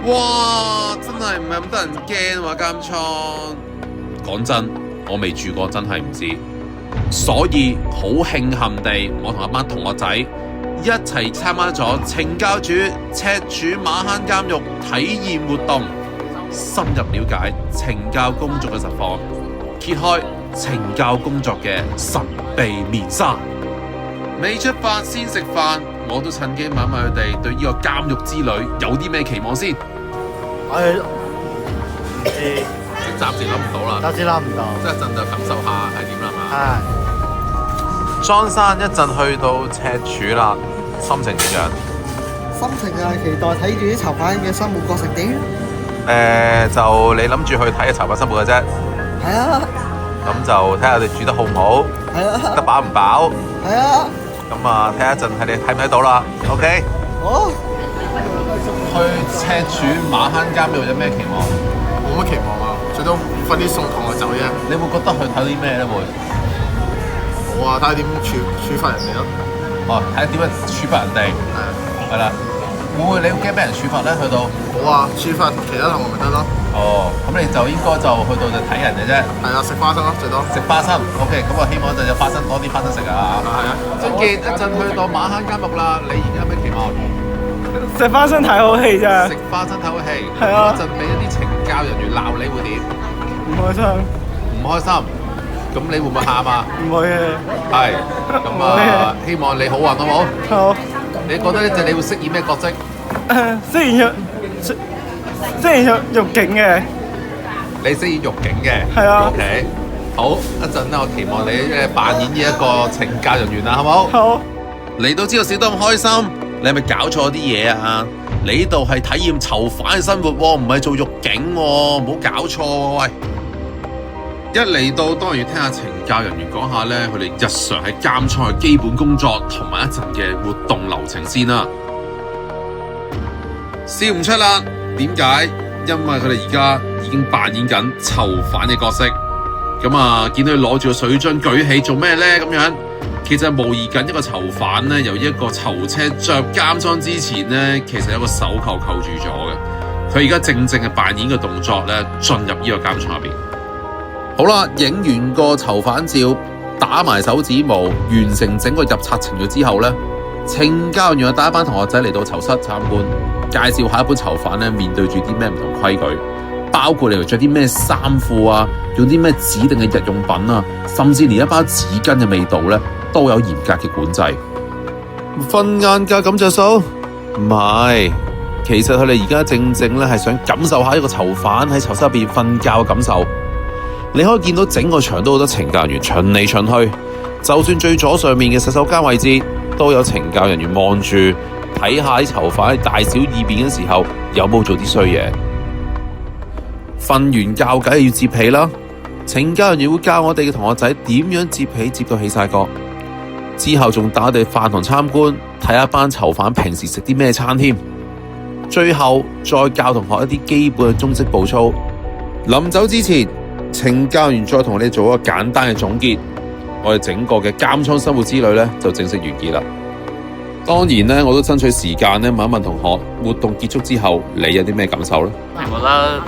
哇！真係唔係咁得人驚喎監倉。講真，我未住過，真係唔知。所以好慶幸地，我同一班同學仔一齊參加咗懲教署赤柱馬坑監獄體驗活動，深入了解懲教工作嘅實況，揭開懲教工作嘅神秘面紗。未出發先食飯，我都趁機問問佢哋對呢個監獄之旅有啲咩期望先。我唔知，暫時諗唔到啦，暫時諗唔到，即係一陣就感受下係點啦嘛。係。莊生一陣去到赤柱啦，心情點樣？心情啊，期待睇住啲囚犯嘅生活過程點。就你諗住去睇下囚犯生活嘅啫。係啊。咁就睇下你煮得好唔好，係啊。得飽唔飽？係啊。咁啊，睇下一陣睇你睇唔睇到啦。OK。好。去赤柱馬坑監獄有咩期望？冇乜期望啊，最多分啲餸同我走啫。你會覺得去睇到啲咩咧？會？冇啊，睇下點處罰人哋咯。哦，睇下點樣處罰人哋。係啦。會唔會你會驚俾人處罰咧？去到？冇啊，處罰其他同學咪得咯。哦，咁你就應該就去到就睇人嘅啫。係啊，食花生咯，最多。食花生 ，OK， 咁我希望就有花生多啲花生食啊！係啊。張傑一陣去到馬坑監獄啦，你而家有咩期望？食花生睇好戲咋？食花生睇好戲。係啊。一陣俾一啲懲教人員鬧你會點？唔開心。唔開心？咁你會唔會喊啊？唔會嘅。係。咁啊，希望你好運好冇？好。你覺得呢隻你會飾演咩角色？雖然獄警嘅。你飾演獄警嘅。係啊。OK。好，一陣咧，我期望你扮演呢一個懲教人員啦，好冇？好。嚟到知道笑得咁開心，你係咪搞錯啲嘢啊？你呢度係體驗囚犯嘅生活喎，唔係做獄警喎，唔好搞錯喎！喂，一嚟到當然要聽下懲教人員講下咧，佢哋日常喺監倉嘅基本工作同埋一陣嘅活動流程先啦。笑唔出啦，點解？因為佢哋而家已經扮演緊囚犯嘅角色。咁啊，見到佢攞住個水樽舉起做咩咧？咁樣其實模擬緊一個囚犯咧，由一個囚車進入監倉之前咧，其實有個手扣扣住咗嘅。佢而家正正係扮演嘅動作咧，進入呢個監倉入邊。好啦，影完個囚犯照，打埋手指模，完成整個入冊程序之後咧，懲教人員帶一班同學仔嚟到囚室參觀，介紹下一般囚犯咧面對住啲咩唔同規矩。包括你着啲咩衫褲啊，用啲咩指定嘅日用品啊，甚至連一包紙巾嘅味道咧，都有嚴格嘅管制。瞓晏覺咁着數？唔係，其實佢哋而家正正咧係想感受下一個囚犯喺囚室入邊瞓覺嘅感受。你可以見到整個場都好多懲教人員巡嚟巡去，就算最左上面嘅洗手間位置，都有懲教人員望住，睇下啲囚犯喺大小二便嘅時候有冇做啲衰嘢。瞓完覺梗係要摺被啦，懲教人員會教我哋嘅同學仔點樣摺被摺到起晒角，之後仲帶我哋飯堂參觀，睇一班囚犯平時食啲咩餐添，最後再教同學一啲基本嘅中式步操。臨走之前，懲教人員再同我哋做一個簡單嘅總結，我哋整個嘅監倉生活之旅咧就正式完結啦。當然咧，我都爭取時間咧問一問同學，活動結束之後你有啲咩感受咧？我覺得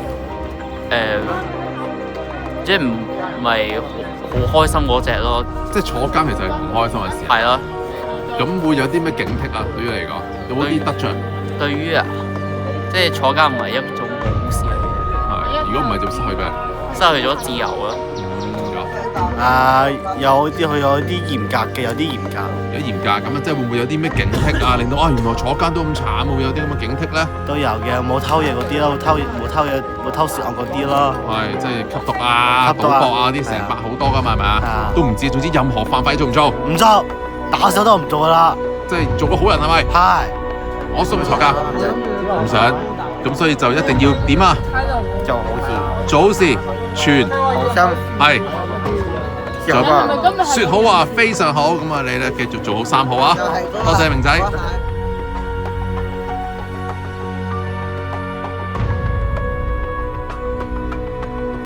即係唔係好開心嗰隻咯。即係坐監其實係唔開心嘅事。係咯。咁會有啲咩警惕啊？對於你嚟講，有冇啲得着？對於啊，即係坐監唔係一種好事嚟嘅。係，如果唔係就失去咩？失去咗自由咯。有啲佢有啲嚴格嘅，有啲嚴格。有嚴格咁啊，即係會唔會有啲咩警惕啊？令到原來坐監都咁慘，會有啲咁嘅警惕咧？都有嘅，冇偷嘢嗰啲咯，冇偷竊案嗰啲咯。係，即係吸毒啊、賭博啊啲成百好多噶嘛，係咪啊？都唔知，總之任何犯法做唔做？唔做，打手都唔做噶啦。即係做個好人係咪？係。我想唔坐監？唔想。咁所以就一定要點啊？做好事。做好事，全好心。係。說好話說好話非常好，咁啊你咧繼續做好3號啊！多謝明仔。